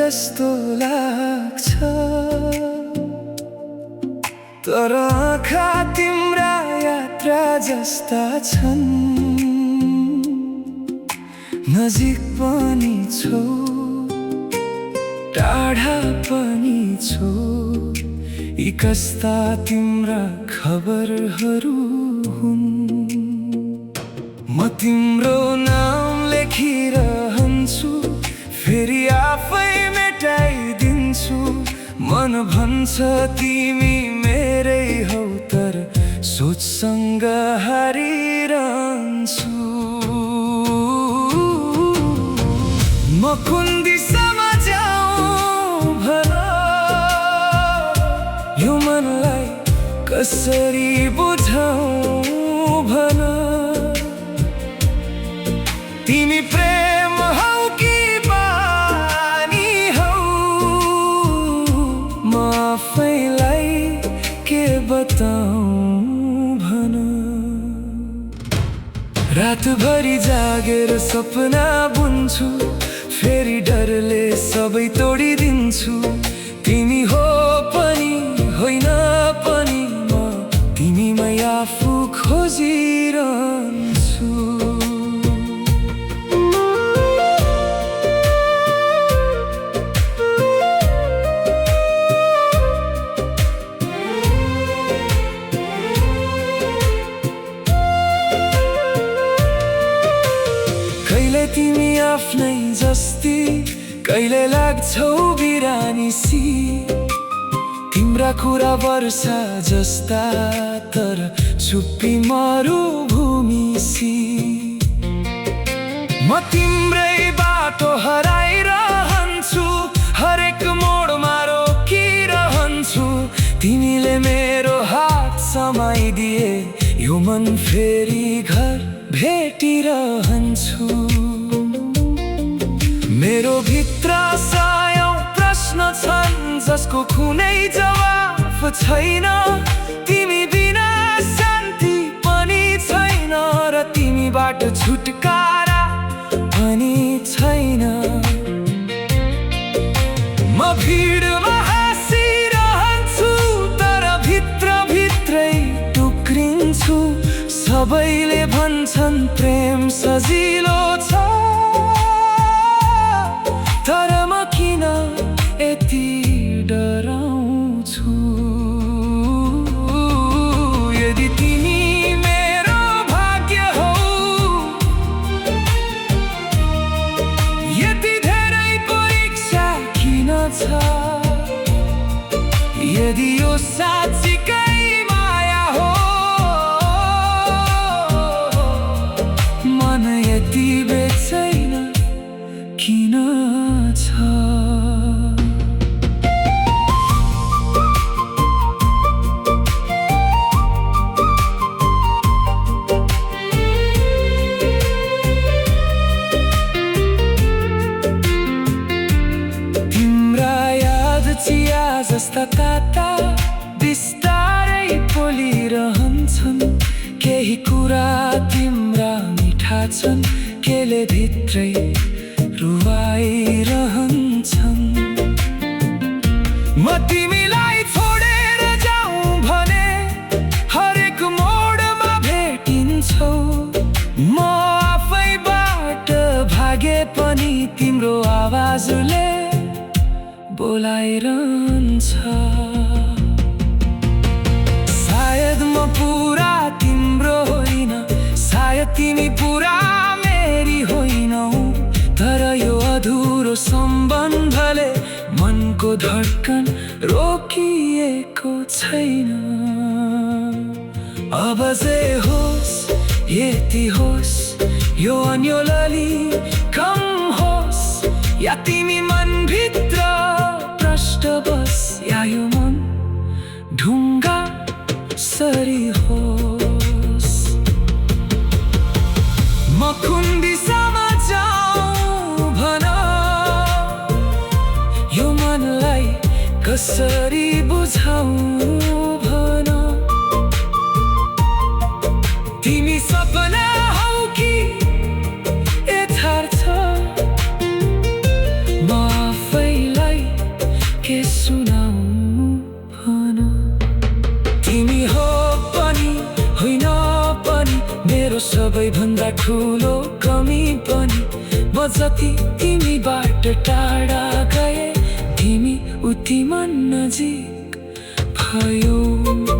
जस्तो लाग्छ, तर आँखा तिम्रा यात्रा जस्ता छन्। नजिक पनि छौ, टाढा पनि छौ, यी कस्ता तिम्रा खबरहरू हुन्। म तिम्रो नाम लेखिरहन्छु, फेरि आफै मेटाइदिन्छु। मन भन्छ तिमी मेरै हौ, तर सोचसँग हारिरहन्छु। म कुन दिशामा जाऊँ भन, यो मनलाई कसरी बुझाऊँ भन। तिमी प्रेम हौ कि बानी हौ, म आफैलाई के बताऊँ भन। रातभरि जागेर सपना बुन्छु, फेरि डरले सबै तोडिदिन्छु। तिमी हो पनि होइन पनि, म तिमीमै आफू खोजिरहन्छु। कहिले तिमी आफ्नै जस्ती, कहिले लाग्छौ बिरानीसी। तिम्रा कुरा वर्षा जस्ता, तर चुप्पी मरुभूमिसी। म तिम्रै बाटो हराइरहन्छु, हरेक मोडमा रोकिरहन्छु। तिमीले मेरो हात समाइदिए, यो मन फेरि घर भेटिरहन्छु। मेरो भित्र सयौं प्रश्न छन्, जसको कुनै जवाफ छैन। तिमी बिना शान्ति पनि छैन, र तिमीबाट छुटकारा पनि छैन। म भिडमा हाँसिरहन्छु, तर भित्रै टुक्रिन्छु। सबैले भन्छन् प्रेम सजिलो छ, तर म किन यति डराउँछु। यदि तिमी मेरो भाग्य हौ, यति धेरै परीक्षा किन छ। यदि यो साँच्चीकै माया हो, मन यति बेचैन किन छ। तिम्रा याद चिया जस्ता ताता, बिस्तारै पोलिरहन्छन्। केही कुरा तिम्रा मिठा छन्, केले भित्रै रुवाइरहन्छन्। म तिमीलाई छोडेर जाऊँ भने, हरेक मोडमा भेटिन्छौ। म आफैबाट भागे पनि, तिम्रो आवाजले बोलाइरहन्छ। सायद म पुरा तिम्रो होइन, सायद तिमी पुरा मेरी होइनौ, तर यो अधुरो सम्बन्धले मनको धड्कन रोकिएको छैन। अब जे होस् यति होस्, यो अन्योलली कम होस्, या तिमी मनभित्र प्रष्ट बस, या यो मन ढुङ्गा सरी होस्। म कुन दिशामा जाऊँ भन, यो मनलाई कसरी बुझाऊँ भन। तिमी सपना हौ कि यथार्थ, म आफैलाई भन्दा ठुलो कमी पनि म जति तिमीबाट टाढा गए तिमी उति मन नजिक भयो।